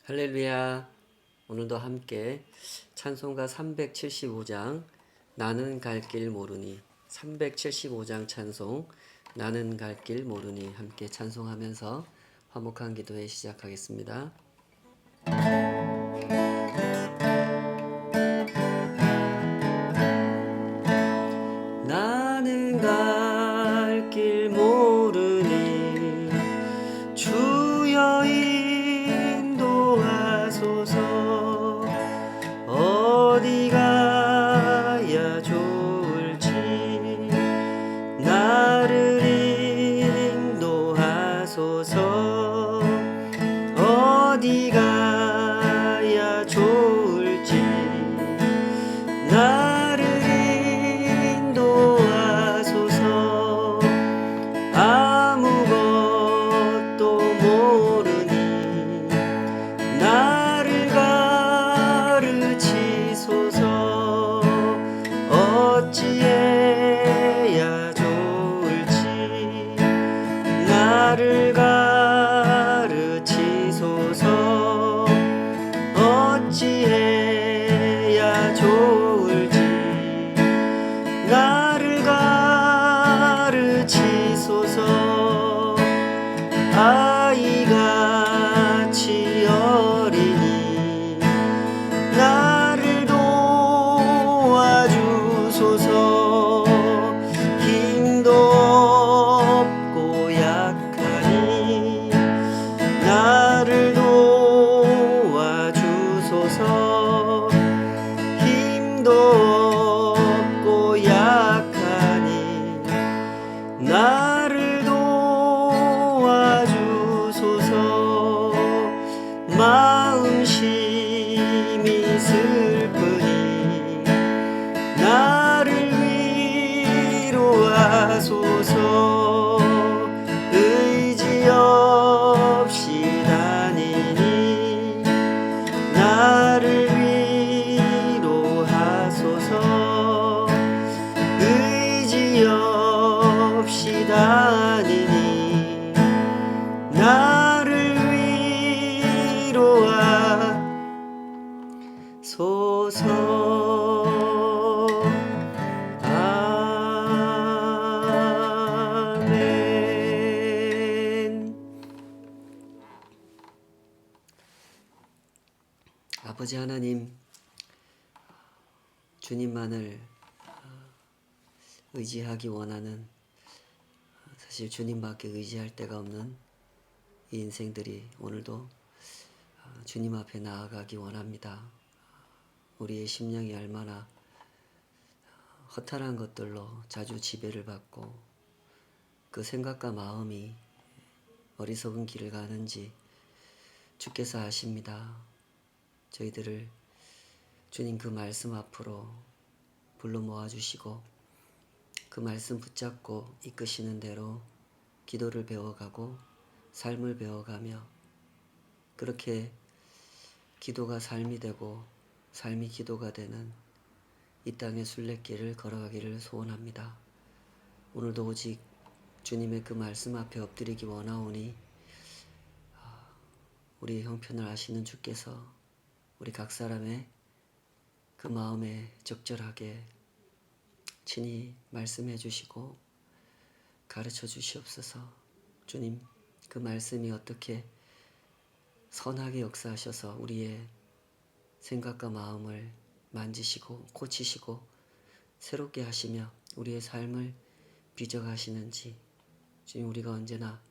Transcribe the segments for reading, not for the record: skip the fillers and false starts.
할렐루야. 오늘도 함께 찬송가 375장 나는 갈 길 모르니 375장 찬송 나는 갈 길 모르니 함께 찬송하면서 화목한 기도회 시작하겠습니다. 나는 갈 길 모르니 주여 인도하소서. 어디 가야 좋을지 나를 인도하소서. 어디 가야 좋을지 나를 인도하소서. 아무것도 모르니 나를 가르치소서. 어찌해야 좋을지 나를 가르치소서. 어찌해야 좋을지 나를 가르치소서. 아이같이 어리니 나를 도와주소서. 힘도 없고 약하니 나를 도와주소서. 힘도 없고 약하니 나를 도와주소서. 마음 심히 슬프니 나를 위로하소서. 의지 없이 다니니 나를 위로하소서. 의지 없이 다니니 나를 위로하소서. 아멘. 아버지 하나님, 주님만을 의지하기 원하는, 사실 주님밖에 의지할 데가 없는 이 인생들이 오늘도 주님 앞에 나아가기 원합니다. 우리의 심령이 얼마나 허탈한 것들로 자주 지배를 받고 그 생각과 마음이 어리석은 길을 가는지 주께서 아십니다. 저희들을 주님 그 말씀 앞으로 불러 모아주시고 그 말씀 붙잡고 이끄시는 대로 기도를 배워가고 삶을 배워가며 그렇게 기도가 삶이 되고 삶이 기도가 되는 이 땅의 순례길을 걸어가기를 소원합니다. 오늘도 오직 주님의 그 말씀 앞에 엎드리기 원하오니 우리의 형편을 아시는 주께서 우리 각 사람의 그 마음에 적절하게 친히 말씀해 주시고 가르쳐 주시옵소서. 주님, 그 말씀이 어떻게 선하게 역사하셔서 우리의 생각과 마음을 만지시고 고치시고 새롭게 하시며 우리의 삶을 빚어가시는지 주님, 우리가 언제나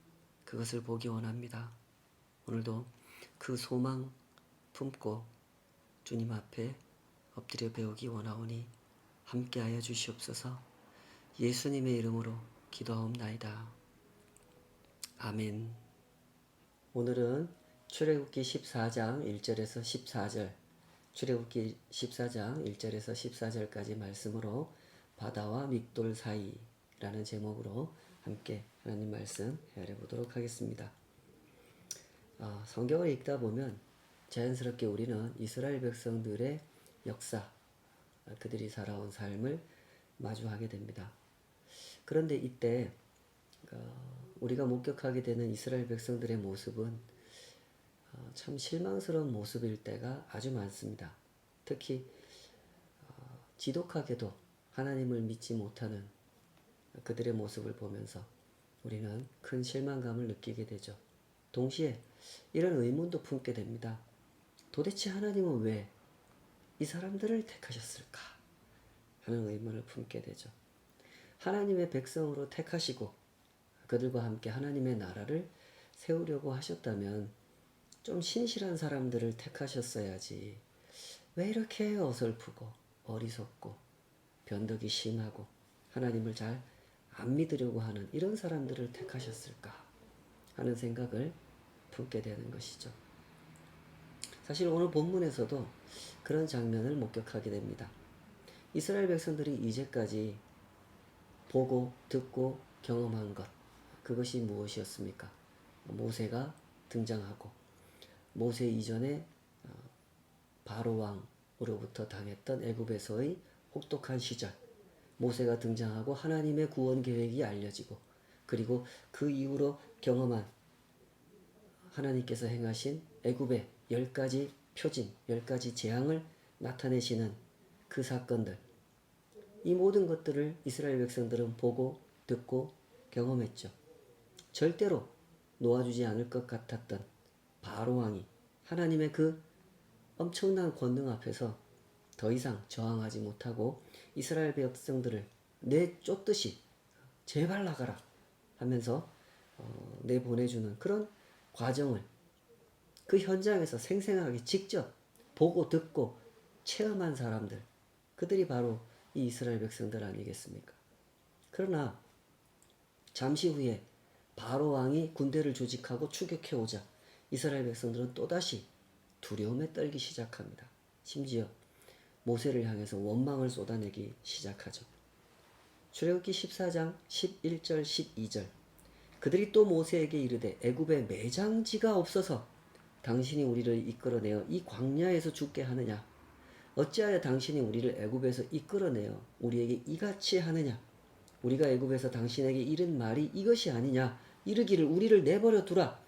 그것을 보기 원합니다. 오늘도 그 소망 품고 주님 앞에 엎드려 배우기 원하오니 함께하여 주시옵소서. 예수님의 이름으로 기도하옵나이다. 아멘. 오늘은 출애굽기 14장 1절에서 14절, 출애굽기 14장 1절에서 14절까지 말씀으로 바다와 믹돌 사이라는 제목으로 함께 하나님 말씀 헤아려 보도록 하겠습니다. 성경을 읽다 보면 자연스럽게 우리는 이스라엘 백성들의 역사, 그들이 살아온 삶을 마주하게 됩니다. 그런데 이때 우리가 목격하게 되는 이스라엘 백성들의 모습은 참 실망스러운 모습일 때가 아주 많습니다. 특히 지독하게도 하나님을 믿지 못하는 그들의 모습을 보면서 우리는 큰 실망감을 느끼게 되죠. 동시에 이런 의문도 품게 됩니다. 도대체 하나님은 왜 이 사람들을 택하셨을까? 하는 의문을 품게 되죠. 하나님의 백성으로 택하시고 그들과 함께 하나님의 나라를 세우려고 하셨다면 좀 신실한 사람들을 택하셨어야지. 왜 이렇게 어설프고 어리석고 변덕이 심하고 하나님을 잘 안 믿으려고 하는 이런 사람들을 택하셨을까 하는 생각을 품게 되는 것이죠. 사실 오늘 본문에서도 그런 장면을 목격하게 됩니다. 이스라엘 백성들이 이제까지 보고 듣고 경험한 것, 그것이 무엇이었습니까? 모세가 등장하고 모세 이전에 바로 왕으로부터 당했던 애굽에서의 혹독한 시절, 모세가 등장하고 하나님의 구원 계획이 알려지고 그리고 그 이후로 경험한 하나님께서 행하신 애굽의 10가지 표징, 10가지 재앙을 나타내시는 그 사건들, 이 모든 것들을 이스라엘 백성들은 보고 듣고 경험했죠. 절대로 놓아주지 않을 것 같았던 바로 왕이 하나님의 그 엄청난 권능 앞에서 더 이상 저항하지 못하고 이스라엘 백성들을 내쫓듯이 제발 나가라 하면서 내보내주는 그런 과정을 그 현장에서 생생하게 직접 보고 듣고 체험한 사람들, 그들이 바로 이 이스라엘 백성들 아니겠습니까? 그러나 잠시 후에 바로 왕이 군대를 조직하고 추격해오자 이스라엘 백성들은 또다시 두려움에 떨기 시작합니다. 심지어 모세를 향해서 원망을 쏟아내기 시작하죠. 출애굽기 14장 11절 12절 그들이 또 모세에게 이르되 애굽에 매장지가 없어서 당신이 우리를 이끌어내어 이 광야에서 죽게 하느냐? 어찌하여 당신이 우리를 애굽에서 이끌어내어 우리에게 이같이 하느냐? 우리가 애굽에서 당신에게 이른 말이 이것이 아니냐? 이르기를 우리를 내버려 두라.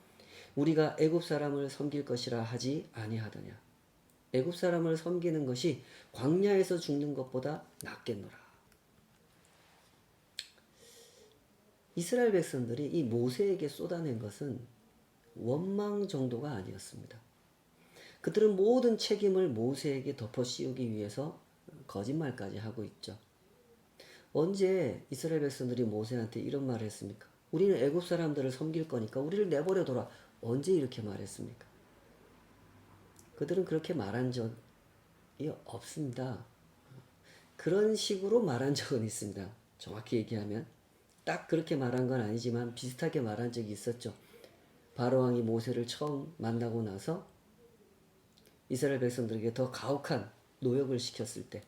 우리가 애굽 사람을 섬길 것이라 하지 아니하더냐? 애굽 사람을 섬기는 것이 광야에서 죽는 것보다 낫겠노라. 이스라엘 백성들이 이 모세에게 쏟아낸 것은 원망 정도가 아니었습니다. 그들은 모든 책임을 모세에게 덮어 씌우기 위해서 거짓말까지 하고 있죠. 언제 이스라엘 백성들이 모세한테 이런 말을 했습니까? 우리는 애굽 사람들을 섬길 거니까 우리를 내버려 둬라. 언제 이렇게 말했습니까? 그들은 그렇게 말한 적이 없습니다. 그런 식으로 말한 적은 있습니다. 정확히 얘기하면 딱 그렇게 말한 건 아니지만 비슷하게 말한 적이 있었죠. 바로 왕이 모세를 처음 만나고 나서 이스라엘 백성들에게 더 가혹한 노역을 시켰을 때,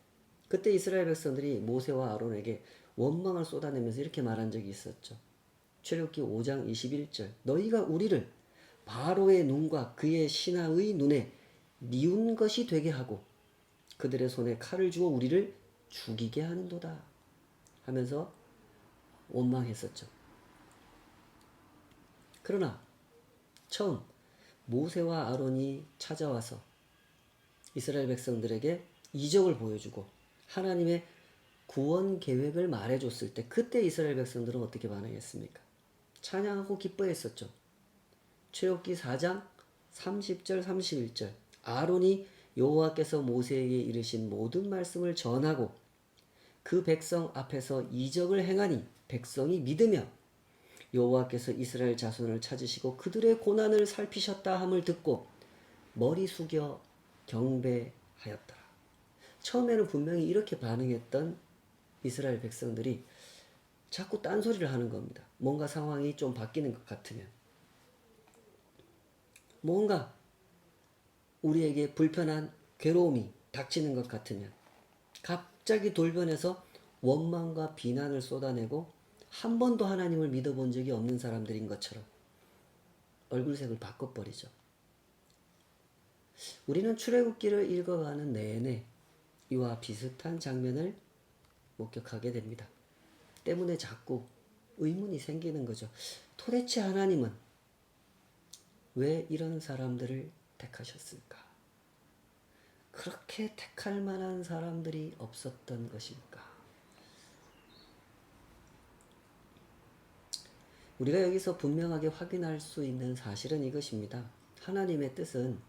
그때 이스라엘 백성들이 모세와 아론에게 원망을 쏟아내면서 이렇게 말한 적이 있었죠. 출애굽기 5장 21절 너희가 우리를 바로의 눈과 그의 신하의 눈에 미운 것이 되게 하고 그들의 손에 칼을 주어 우리를 죽이게 하는도다 하면서 원망했었죠. 그러나 처음 모세와 아론이 찾아와서 이스라엘 백성들에게 이적을 보여주고 하나님의 구원 계획을 말해줬을 때 그때 이스라엘 백성들은 어떻게 반응했습니까? 찬양하고 기뻐했었죠. 출애굽기 4장 30절 31절 아론이 여호와께서 모세에게 이르신 모든 말씀을 전하고 그 백성 앞에서 이적을 행하니 백성이 믿으며 여호와께서 이스라엘 자손을 찾으시고 그들의 고난을 살피셨다 함을 듣고 머리 숙여 경배하였더라. 처음에는 분명히 이렇게 반응했던 이스라엘 백성들이 자꾸 딴소리를 하는 겁니다. 뭔가 상황이 좀 바뀌는 것 같으면, 뭔가 우리에게 불편한 괴로움이 닥치는 것 같으면 갑자기 돌변해서 원망과 비난을 쏟아내고 한 번도 하나님을 믿어본 적이 없는 사람들인 것처럼 얼굴색을 바꿔버리죠. 우리는 출애굽기를 읽어가는 내내 이와 비슷한 장면을 목격하게 됩니다. 때문에 자꾸 의문이 생기는 거죠. 도대체 하나님은 왜 이런 사람들을 택하셨을까? 그렇게 택할 만한 사람들이 없었던 것일까? 우리가 여기서 분명하게 확인할 수 있는 사실은 이것입니다. 하나님의 뜻은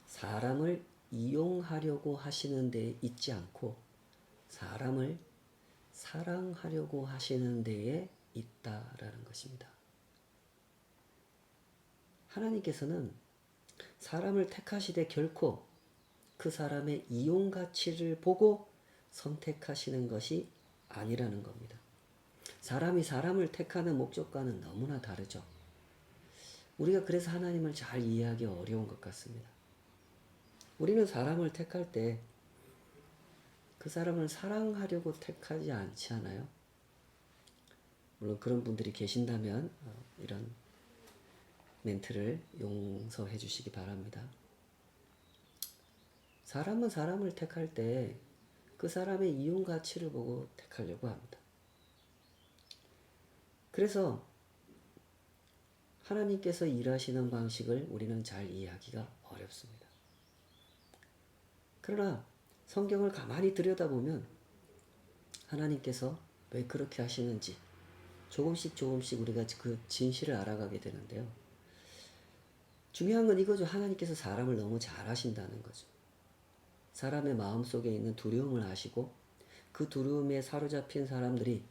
사람을 이용하려고 하시는 데 있지 않고 사람을 사랑하려고 하시는 데에 있다라는 것입니다. 하나님께서는 사람을 택하시되 결코 그 사람의 이용 가치를 보고 선택하시는 것이 아니라는 겁니다. 사람이 사람을 택하는 목적과는 너무나 다르죠. 우리가 그래서 하나님을 잘 이해하기 어려운 것 같습니다. 우리는 사람을 택할 때 그 사람을 사랑하려고 택하지 않지 않아요? 물론 그런 분들이 계신다면 이런 멘트를 용서해 주시기 바랍니다. 사람은 사람을 택할 때 그 사람의 이용 가치를 보고 택하려고 합니다. 그래서 하나님께서 일하시는 방식을 우리는 잘 이해하기가 어렵습니다. 그러나 성경을 가만히 들여다보면 하나님께서 왜 그렇게 하시는지 조금씩 우리가 그 진실을 알아가게 되는데요. 중요한 건 이거죠. 하나님께서 사람을 너무 잘 아신다는 거죠. 사람의 마음속에 있는 두려움을 아시고 그 두려움에 사로잡힌 사람들이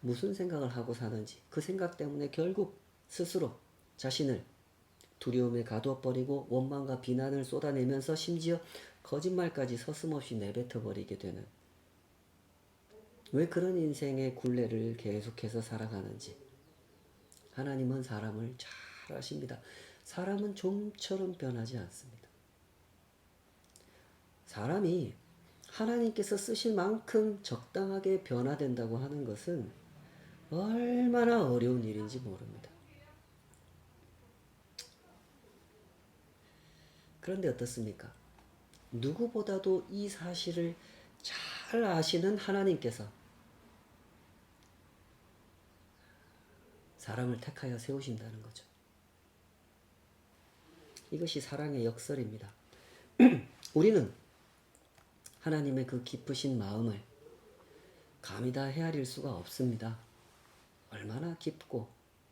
무슨 생각을 하고 사는지 그 생각 때문에 결국 스스로 자신을 두려움에 가두어버리고 원망과 비난을 쏟아내면서 심지어 거짓말까지 서슴없이 내뱉어버리게 되는, 왜 그런 인생의 굴레를 계속해서 살아가는지 하나님은 사람을 잘 아십니다. 사람은 좀처럼 변하지 않습니다. 사람이 하나님께서 쓰실 만큼 적당하게 변화된다고 하는 것은 얼마나 어려운 일인지 모릅니다. 그런데 어떻습니까? 누구보다도 이 사실을 잘 아시는 하나님께서 사람을 택하여 세우신다는 거죠. 이것이 사랑의 역설입니다. 우리는 하나님의 그 깊으신 마음을 감히 다 헤아릴 수가 없습니다. 얼마나 깊고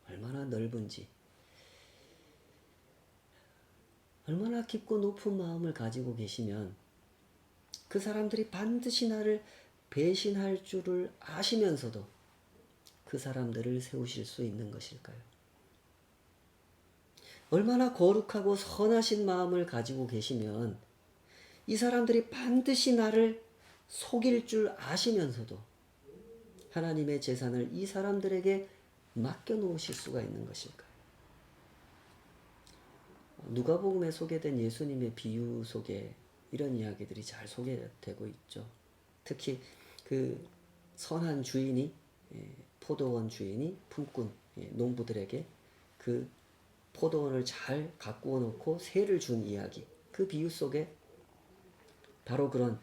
얼마나 넓은지, 얼마나 깊고 높은 마음을 가지고 계시면 그 사람들이 반드시 나를 배신할 줄을 아시면서도 그 사람들을 세우실 수 있는 것일까요? 얼마나 거룩하고 선하신 마음을 가지고 계시면 이 사람들이 반드시 나를 속일 줄 아시면서도 하나님의 재산을 이 사람들에게 맡겨놓으실 수가 있는 것일까요? 누가복음에 소개된 예수님의 비유 속에 이런 이야기들이 잘 소개되고 있죠. 특히 그 선한 주인이, 포도원 주인이 품꾼 농부들에게 그 포도원을 잘 가꾸어 놓고 세를 준 이야기, 그 비유 속에 바로 그런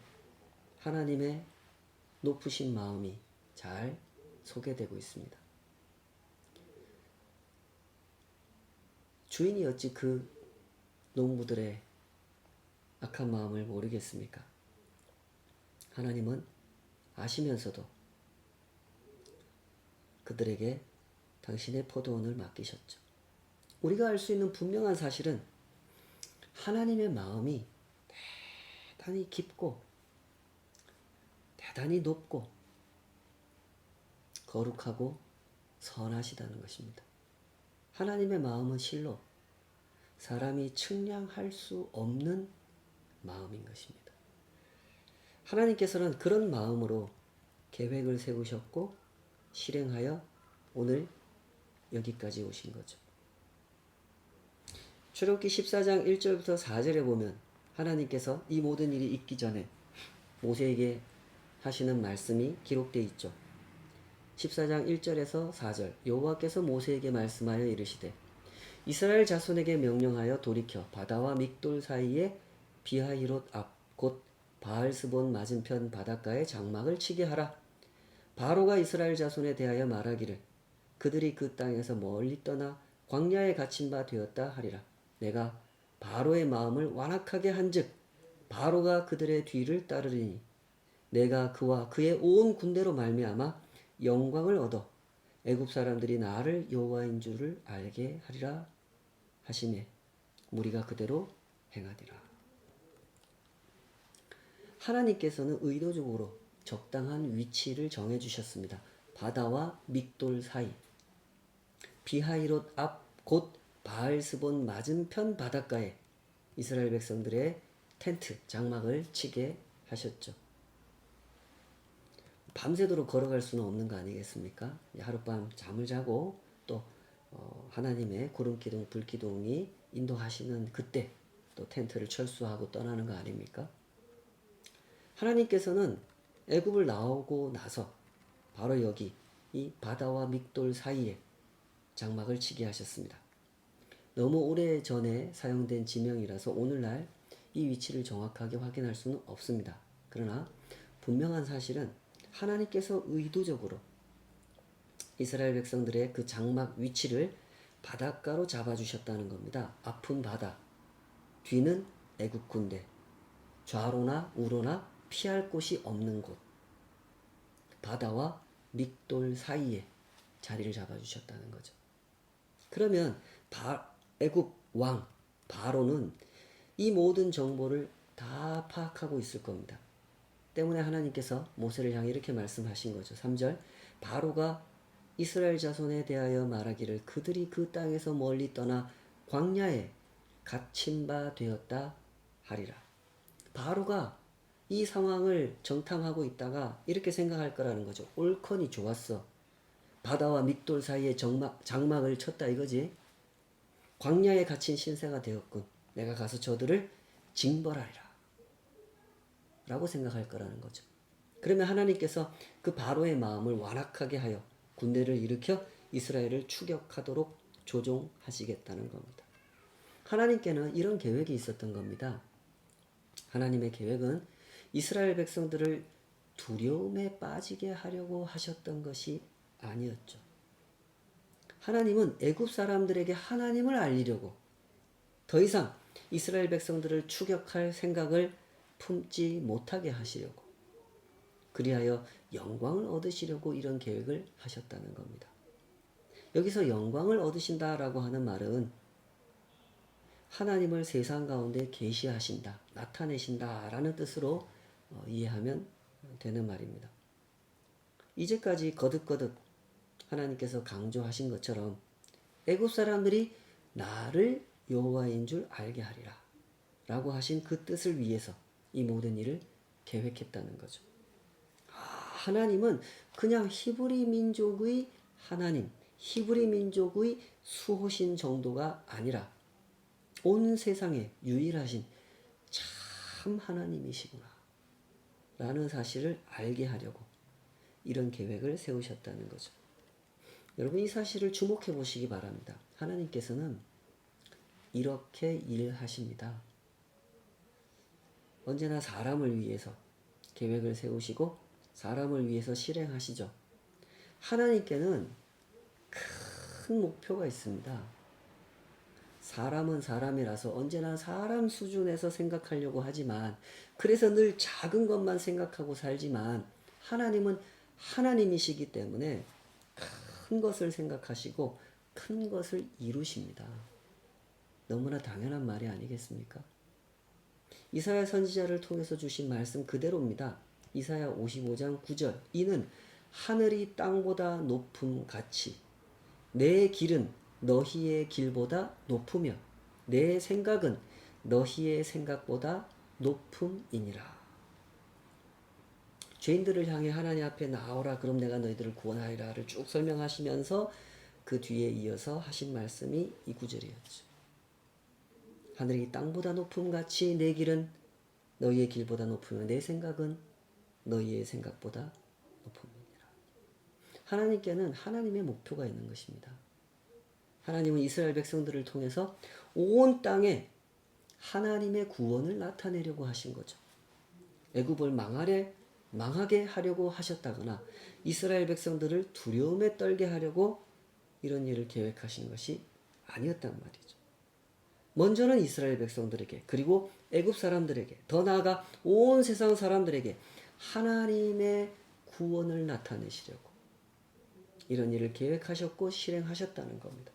하나님의 높으신 마음이 잘 소개되고 있습니다. 주인이 어찌 그 농부들의 악한 마음을 모르겠습니까? 하나님은 아시면서도 그들에게 당신의 포도원을 맡기셨죠. 우리가 알 수 있는 분명한 사실은 하나님의 마음이 대단히 깊고 대단히 높고 거룩하고 선하시다는 것입니다. 하나님의 마음은 실로 사람이 측량할 수 없는 마음인 것입니다. 하나님께서는 그런 마음으로 계획을 세우셨고 실행하여 오늘 여기까지 오신 거죠. 출애굽기 14장 1절부터 4절에 보면 하나님께서 이 모든 일이 있기 전에 모세에게 하시는 말씀이 기록되어 있죠. 14장 1절에서 4절, 여호와께서 모세에게 말씀하여 이르시되 이스라엘 자손에게 명령하여 돌이켜 바다와 믹돌 사이에 비하히롯 앞 곧 바알스본 맞은편 바닷가에 장막을 치게 하라. 바로가 이스라엘 자손에 대하여 말하기를 그들이 그 땅에서 멀리 떠나 광야에 갇힌 바 되었다 하리라. 내가 바로의 마음을 완악하게 한즉 바로가 그들의 뒤를 따르리니 내가 그와 그의 온 군대로 말미암아 영광을 얻어 애굽 사람들이 나를 여호와인 줄을 알게 하리라 하시매 무리가 그대로 행하리라. 하나님께서는 의도적으로 적당한 위치를 정해 주셨습니다. 바다와 믹돌 사이, 비하이롯 앞 곧 바알스본 맞은편 바닷가에 이스라엘 백성들의 텐트, 장막을 치게 하셨죠. 밤새도록 걸어갈 수는 없는 거 아니겠습니까? 하룻밤 잠을 자고 또 하나님의 구름기둥, 불기둥이 인도하시는 그때 또 텐트를 철수하고 떠나는 거 아닙니까? 하나님께서는 애굽을 나오고 나서 바로 여기 이 바다와 믹돌 사이에 장막을 치게 하셨습니다. 너무 오래 전에 사용된 지명이라서 오늘날 이 위치를 정확하게 확인할 수는 없습니다. 그러나 분명한 사실은 하나님께서 의도적으로 이스라엘 백성들의 그 장막 위치를 바닷가로 잡아주셨다는 겁니다. 앞은 바다, 뒤는 애굽 군대, 좌로나 우로나 피할 곳이 없는 곳, 바다와 믹돌 사이에 자리를 잡아주셨다는 거죠. 그러면 애굽 왕 바로는 이 모든 정보를 다 파악하고 있을 겁니다. 때문에 하나님께서 모세를 향해 이렇게 말씀하신 거죠. 3절 바로가 이스라엘 자손에 대하여 말하기를 그들이 그 땅에서 멀리 떠나 광야에 갇힌 바 되었다 하리라. 바로가 이 상황을 정탐하고 있다가 이렇게 생각할 거라는 거죠. 옳거니 좋았어. 바다와 믹돌 사이에 장막을 쳤다 이거지. 광야에 갇힌 신세가 되었군. 내가 가서 저들을 징벌하리라. 라고 생각할 거라는 거죠. 그러면 하나님께서 그 바로의 마음을 완악하게 하여 군대를 일으켜 이스라엘을 추격하도록 조종하시겠다는 겁니다. 하나님께는 이런 계획이 있었던 겁니다. 하나님의 계획은 이스라엘 백성들을 두려움에 빠지게 하려고 하셨던 것이 아니었죠. 하나님은 애굽 사람들에게 하나님을 알리려고 더 이상 이스라엘 백성들을 추격할 생각을 품지 못하게 하시려고 그리하여 영광을 얻으시려고 이런 계획을 하셨다는 겁니다. 여기서 영광을 얻으신다라고 하는 말은 하나님을 세상 가운데 계시하신다, 나타내신다라는 뜻으로 이해하면 되는 말입니다. 이제까지 거듭거듭 하나님께서 강조하신 것처럼 애굽 사람들이 나를 여호와인 줄 알게 하리라 라고 하신 그 뜻을 위해서 이 모든 일을 계획했다는 거죠. 하나님은 그냥 히브리 민족의 하나님, 히브리 민족의 수호신 정도가 아니라 온 세상에 유일하신 참 하나님이시구나 라는 사실을 알게 하려고 이런 계획을 세우셨다는 거죠. 여러분 이 사실을 주목해 보시기 바랍니다. 하나님께서는 이렇게 일하십니다. 언제나 사람을 위해서 계획을 세우시고 사람을 위해서 실행하시죠. 하나님께는 큰 목표가 있습니다. 사람은 사람이라서 언제나 사람 수준에서 생각하려고 하지만 그래서 늘 작은 것만 생각하고 살지만 하나님은 하나님이시기 때문에 큰 것을 생각하시고 큰 것을 이루십니다. 너무나 당연한 말이 아니겠습니까? 이사야 선지자를 통해서 주신 말씀 그대로입니다. 이사야 55장 9절 이는 하늘이 땅보다 높음 같이 내 길은 너희의 길보다 높으며 내 생각은 너희의 생각보다 높음이니라. 죄인들을 향해 하나님 앞에 나오라 그럼 내가 너희들을 구원하리라를 쭉 설명하시면서 그 뒤에 이어서 하신 말씀이 이 구절이었죠. 하늘이 땅보다 높음 같이 내 길은 너희의 길보다 높으며 내 생각은 너희의 생각보다 높음이니라. 하나님께는 하나님의 목표가 있는 것입니다. 하나님은 이스라엘 백성들을 통해서 온 땅에 하나님의 구원을 나타내려고 하신 거죠. 애굽을 망하게 하려고 하셨다거나 이스라엘 백성들을 두려움에 떨게 하려고 이런 일을 계획하신 것이 아니었단 말이죠. 먼저는 이스라엘 백성들에게, 그리고 애굽 사람들에게, 더 나아가 온 세상 사람들에게 하나님의 구원을 나타내시려고 이런 일을 계획하셨고 실행하셨다는 겁니다.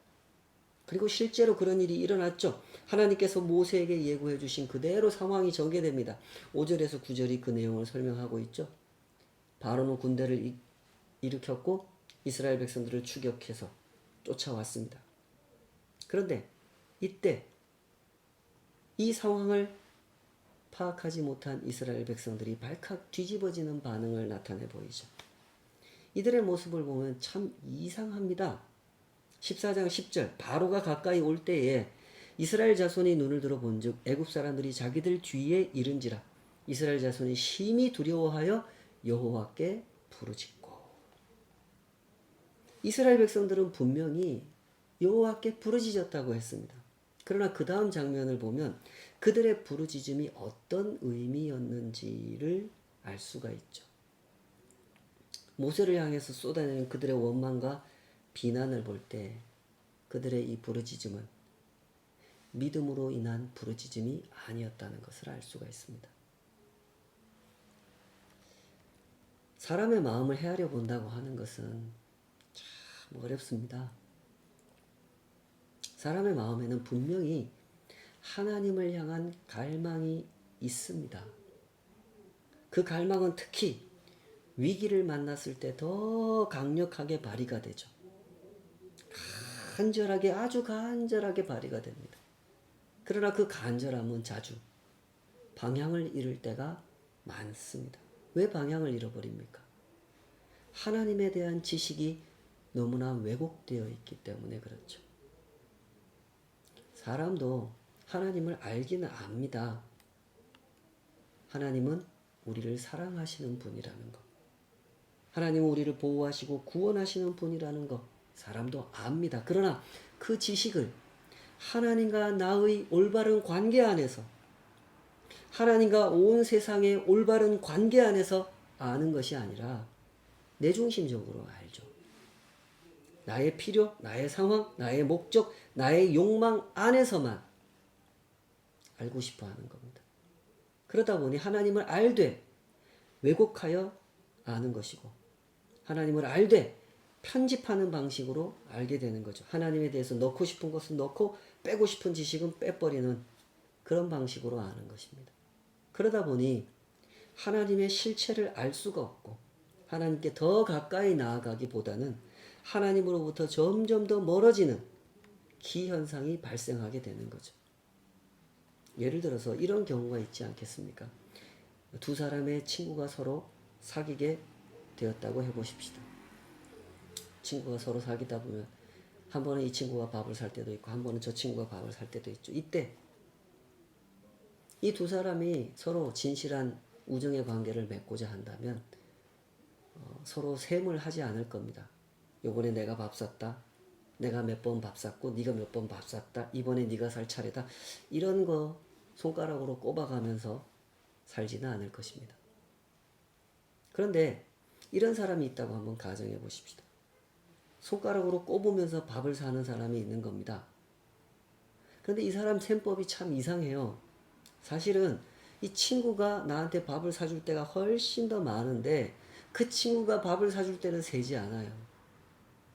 그리고 실제로 그런 일이 일어났죠. 하나님께서 모세에게 예고해 주신 그대로 상황이 전개됩니다. 5절에서 9절이 그 내용을 설명하고 있죠. 바로는 군대를 일으켰고 이스라엘 백성들을 추격해서 쫓아왔습니다. 그런데 이때 이 상황을 파악하지 못한 이스라엘 백성들이 발칵 뒤집어지는 반응을 나타내 보이죠. 이들의 모습을 보면 참 이상합니다. 14장 10절 바로가 가까이 올 때에 이스라엘 자손이 눈을 들어 본즉 애굽 사람들이 자기들 뒤에 이른지라 이스라엘 자손이 심히 두려워하여 여호와께 부르짖고. 이스라엘 백성들은 분명히 여호와께 부르짖었다고 했습니다. 그러나 그 다음 장면을 보면 그들의 부르짖음이 어떤 의미였는지를 알 수가 있죠. 모세를 향해서 쏟아내는 그들의 원망과 비난을 볼 때 그들의 이 부르짖음은 믿음으로 인한 부르짖음이 아니었다는 것을 알 수가 있습니다. 사람의 마음을 헤아려 본다고 하는 것은 참 어렵습니다. 사람의 마음에는 분명히 하나님을 향한 갈망이 있습니다. 그 갈망은 특히 위기를 만났을 때 더 강력하게 발휘가 되죠. 간절하게, 아주 간절하게 발휘가 됩니다. 그러나 그 간절함은 자주 방향을 잃을 때가 많습니다. 왜 방향을 잃어버립니까? 하나님에 대한 지식이 너무나 왜곡되어 있기 때문에 그렇죠. 사람도 하나님을 알기는 압니다. 하나님은 우리를 사랑하시는 분이라는 것. 하나님은 우리를 보호하시고 구원하시는 분이라는 것. 사람도 압니다. 그러나 그 지식을 하나님과 나의 올바른 관계 안에서, 하나님과 온 세상의 올바른 관계 안에서 아는 것이 아니라 내중심적으로 알죠. 나의 필요, 나의 상황, 나의 목적, 나의 욕망 안에서만 알고 싶어 하는 겁니다. 그러다 보니 하나님을 알되 왜곡하여 아는 것이고, 하나님을 알되 편집하는 방식으로 알게 되는 거죠. 하나님에 대해서 넣고 싶은 것은 넣고 빼고 싶은 지식은 빼버리는 그런 방식으로 아는 것입니다. 그러다 보니 하나님의 실체를 알 수가 없고 하나님께 더 가까이 나아가기보다는 하나님으로부터 점점 더 멀어지는 기현상이 발생하게 되는 거죠. 예를 들어서 이런 경우가 있지 않겠습니까? 두 사람의 친구가 서로 사귀게 되었다고 해보십시다. 친구가 서로 사귀다 보면 한 번은 이 친구가 밥을 살 때도 있고 한 번은 저 친구가 밥을 살 때도 있죠. 이때 이 두 사람이 서로 진실한 우정의 관계를 맺고자 한다면 서로 셈을 하지 않을 겁니다. 요번에 내가 밥 샀다. 내가 몇 번 밥 샀고 네가 몇 번 밥 샀다. 이번에 네가 살 차례다. 이런 거 손가락으로 꼽아가면서 살지는 않을 것입니다. 그런데 이런 사람이 있다고 한번 가정해 보십시다. 손가락으로 꼽으면서 밥을 사는 사람이 있는 겁니다. 그런데 이 사람 셈법이 참 이상해요. 사실은 이 친구가 나한테 밥을 사줄 때가 훨씬 더 많은데 그 친구가 밥을 사줄 때는 세지 않아요.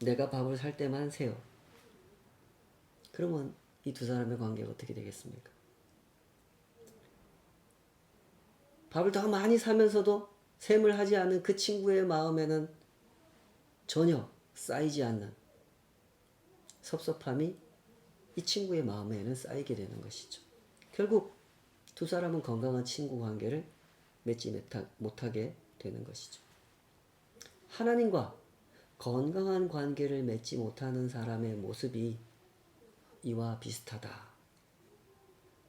내가 밥을 살 때만 세요. 그러면 이 두 사람의 관계가 어떻게 되겠습니까? 밥을 더 많이 사면서도 셈을 하지 않은 그 친구의 마음에는 전혀 쌓이지 않는 섭섭함이 이 친구의 마음에는 쌓이게 되는 것이죠. 결국 두 사람은 건강한 친구 관계를 맺지 못하게 되는 것이죠. 하나님과 건강한 관계를 맺지 못하는 사람의 모습이 이와 비슷하다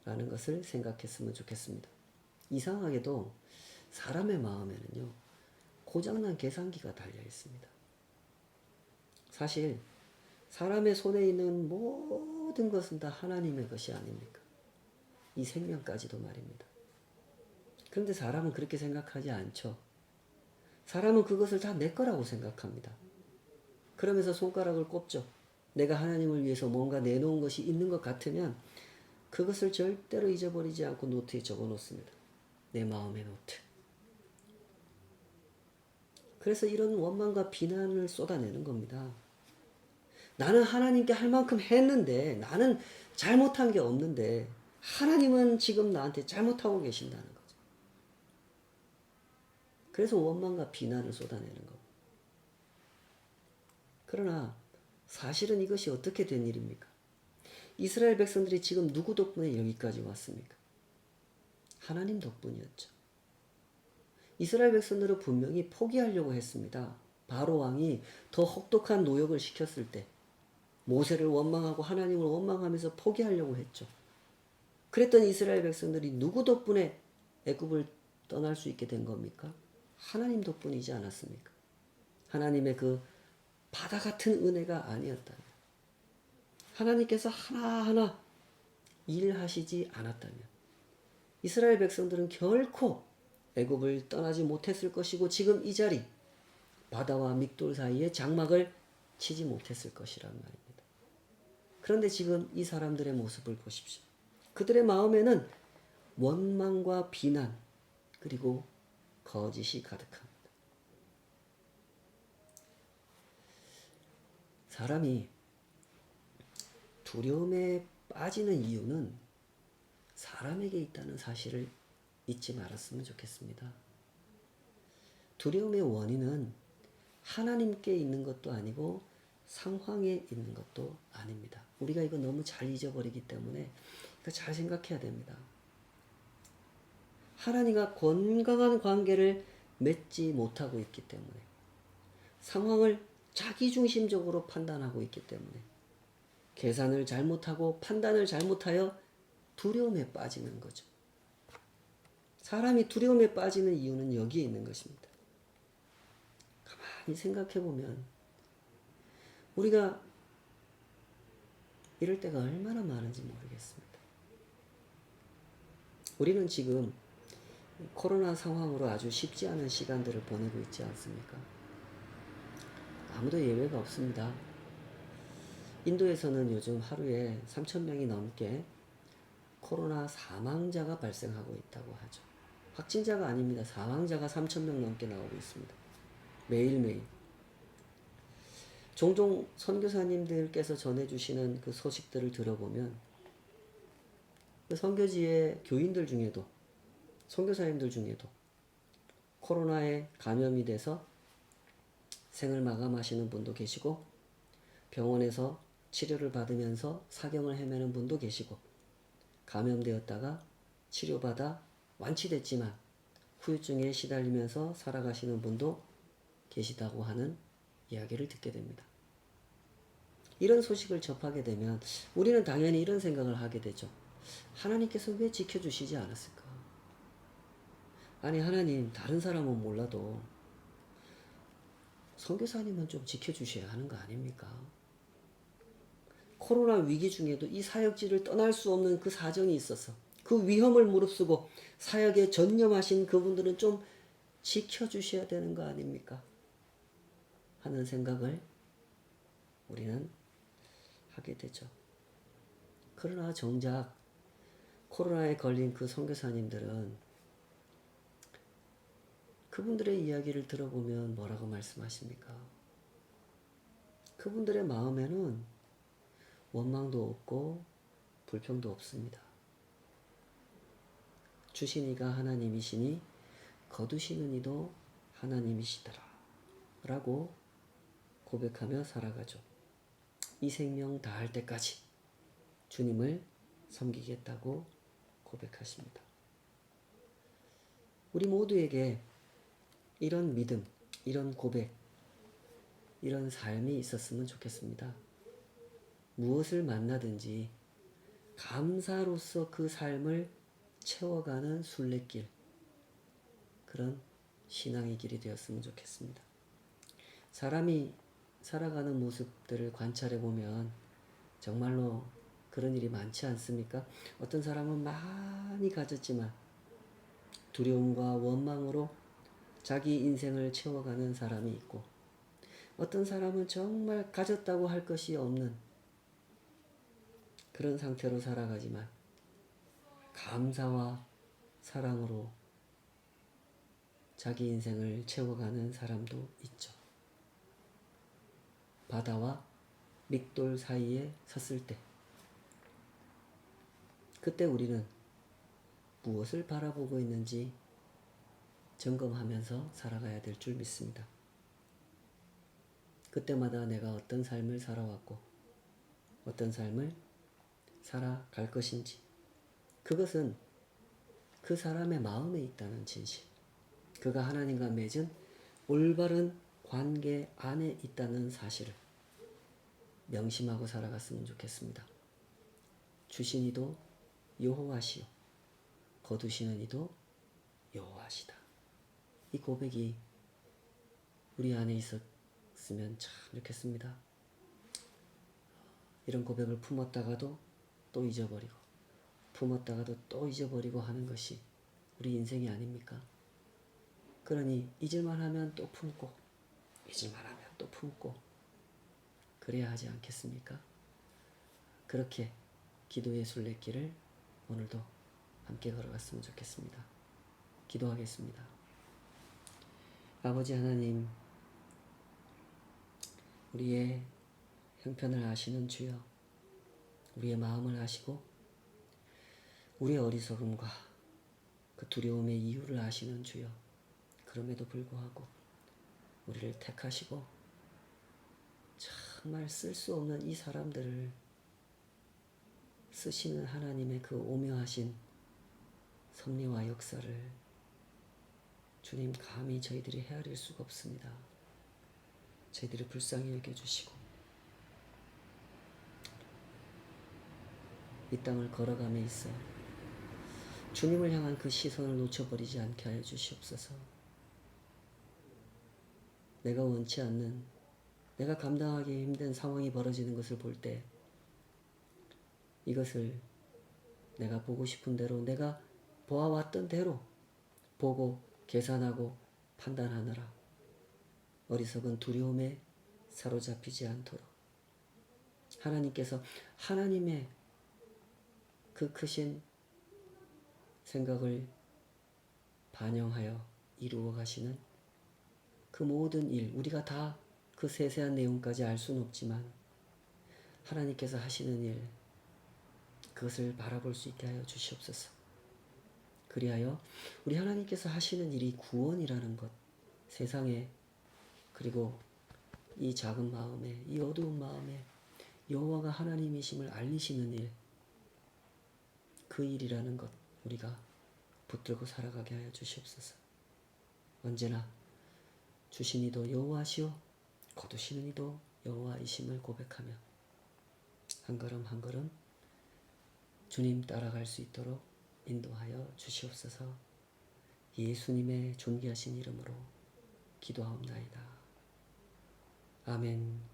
라는 것을 생각했으면 좋겠습니다. 이상하게도 사람의 마음에는요, 고장난 계산기가 달려 있습니다. 사실 사람의 손에 있는 모든 것은 다 하나님의 것이 아닙니까? 이 생명까지도 말입니다. 그런데 사람은 그렇게 생각하지 않죠. 사람은 그것을 다 내 거라고 생각합니다. 그러면서 손가락을 꼽죠. 내가 하나님을 위해서 뭔가 내놓은 것이 있는 것 같으면 그것을 절대로 잊어버리지 않고 노트에 적어 놓습니다. 내 마음의 노트. 그래서 이런 원망과 비난을 쏟아내는 겁니다. 나는 하나님께 할 만큼 했는데, 나는 잘못한 게 없는데 하나님은 지금 나한테 잘못하고 계신다는 거죠. 그래서 원망과 비난을 쏟아내는 겁니다. 그러나 사실은 이것이 어떻게 된 일입니까? 이스라엘 백성들이 지금 누구 덕분에 여기까지 왔습니까? 하나님 덕분이었죠. 이스라엘 백성들은 분명히 포기하려고 했습니다. 바로 왕이 더 혹독한 노역을 시켰을 때 모세를 원망하고 하나님을 원망하면서 포기하려고 했죠. 그랬던 이스라엘 백성들이 누구 덕분에 애굽을 떠날 수 있게 된 겁니까? 하나님 덕분이지 않았습니까? 하나님의 그 바다 같은 은혜가 아니었다면, 하나님께서 하나하나 일하시지 않았다면 이스라엘 백성들은 결코 애굽을 떠나지 못했을 것이고 지금 이 자리 바다와 믹돌 사이에 장막을 치지 못했을 것이란 말입니다. 그런데 지금 이 사람들의 모습을 보십시오. 그들의 마음에는 원망과 비난 그리고 거짓이 가득합니다. 사람이 두려움에 빠지는 이유는 사람에게 있다는 사실을 잊지 말았으면 좋겠습니다. 두려움의 원인은 하나님께 있는 것도 아니고 상황에 있는 것도 아닙니다. 우리가 이거 너무 잘 잊어버리기 때문에 이거 잘 생각해야 됩니다. 하나님과 건강한 관계를 맺지 못하고 있기 때문에, 상황을 자기중심적으로 판단하고 있기 때문에, 계산을 잘못하고 판단을 잘못하여 두려움에 빠지는 거죠. 사람이 두려움에 빠지는 이유는 여기에 있는 것입니다. 가만히 생각해 보면 우리가 이럴 때가 얼마나 많은지 모르겠습니다. 우리는 지금 코로나 상황으로 아주 쉽지 않은 시간들을 보내고 있지 않습니까? 아무도 예외가 없습니다. 인도에서는 요즘 하루에 3,000명이 넘게 코로나 사망자가 발생하고 있다고 하죠. 확진자가 아닙니다. 사망자가 3,000명 넘게 나오고 있습니다. 매일매일. 종종 선교사님들께서 전해주시는 그 소식들을 들어보면 그 선교지의 교인들 중에도, 선교사님들 중에도 코로나에 감염이 돼서 생을 마감하시는 분도 계시고, 병원에서 치료를 받으면서 사경을 헤매는 분도 계시고, 감염되었다가 치료받아 완치됐지만 후유증에 시달리면서 살아가시는 분도 계시다고 하는 이야기를 듣게 됩니다. 이런 소식을 접하게 되면 우리는 당연히 이런 생각을 하게 되죠. 하나님께서 왜 지켜주시지 않았을까? 아니, 하나님, 다른 사람은 몰라도 선교사님은 좀 지켜주셔야 하는 거 아닙니까? 코로나 위기 중에도 이 사역지를 떠날 수 없는 그 사정이 있어서 그 위험을 무릅쓰고 사역에 전념하신 그분들은 좀 지켜주셔야 되는 거 아닙니까? 하는 생각을 우리는 하게 되죠. 그러나 정작 코로나에 걸린 그 선교사님들은 그분들의 이야기를 들어보면 뭐라고 말씀하십니까? 그분들의 마음에는 원망도 없고 불평도 없습니다. 주신 이가 하나님이시니 거두시는 이도 하나님이시더라 라고 고백하며 살아가죠. 이 생명 다할 때까지 주님을 섬기겠다고 고백하십니다. 우리 모두에게 이런 믿음, 이런 고백, 이런 삶이 있었으면 좋겠습니다. 무엇을 만나든지 감사로서 그 삶을 채워가는 순례길, 그런 신앙의 길이 되었으면 좋겠습니다. 사람이 살아가는 모습들을 관찰해 보면 정말로 그런 일이 많지 않습니까? 어떤 사람은 많이 가졌지만 두려움과 원망으로 자기 인생을 채워가는 사람이 있고, 어떤 사람은 정말 가졌다고 할 것이 없는 그런 상태로 살아가지만 감사와 사랑으로 자기 인생을 채워가는 사람도 있죠. 바다와 믹돌 사이에 섰을 때, 그때 우리는 무엇을 바라보고 있는지 점검하면서 살아가야 될 줄 믿습니다. 그때마다 내가 어떤 삶을 살아왔고 어떤 삶을 살아갈 것인지, 그것은 그 사람의 마음에 있다는 진실, 그가 하나님과 맺은 올바른 관계 안에 있다는 사실을 명심하고 살아갔으면 좋겠습니다. 주신 이도 여호와시요 거두시는 이도 여호와시다. 이 고백이 우리 안에 있었으면 참 좋겠습니다. 이런 고백을 품었다가도 또 잊어버리고 품었다가도 또 잊어버리고 하는 것이 우리 인생이 아닙니까? 그러니 잊을만 하면 또 품고 잊을만 하면 또 품고 그래야 하지 않겠습니까? 그렇게 기도의 순례길을 오늘도 함께 걸어갔으면 좋겠습니다. 기도하겠습니다. 아버지 하나님, 우리의 형편을 아시는 주여, 우리의 마음을 아시고 우리의 어리석음과 그 두려움의 이유를 아시는 주여, 그럼에도 불구하고 우리를 택하시고 정말 쓸 수 없는 이 사람들을 쓰시는 하나님의 그 오묘하신 섭리와 역사를 주님 감히 저희들이 헤아릴 수가 없습니다. 저희들을 불쌍히 여겨주시고 이 땅을 걸어감에 있어 주님을 향한 그 시선을 놓쳐버리지 않게 하여 주시옵소서. 내가 원치 않는, 내가 감당하기 힘든 상황이 벌어지는 것을 볼 때 이것을 내가 보고 싶은 대로, 내가 보아왔던 대로 보고 계산하고 판단하느라 어리석은 두려움에 사로잡히지 않도록 하나님께서 하나님의 그 크신 생각을 반영하여 이루어 가시는 그 모든 일, 우리가 다 그 세세한 내용까지 알 수는 없지만 하나님께서 하시는 일, 그것을 바라볼 수 있게 하여 주시옵소서. 그리하여 우리 하나님께서 하시는 일이 구원이라는 것, 세상에, 그리고 이 작은 마음에, 이 어두운 마음에 여호와가 하나님이심을 알리시는 일, 그 일이라는 것 우리가 붙들고 살아가게 하여 주시옵소서. 언제나 주신 이도 여호와시오 거두시는 이도 여호와이심을 고백하며 한 걸음 한 걸음 주님 따라갈 수 있도록 인도하여 주시옵소서. 예수님의 존귀하신 이름으로 기도하옵나이다. 아멘.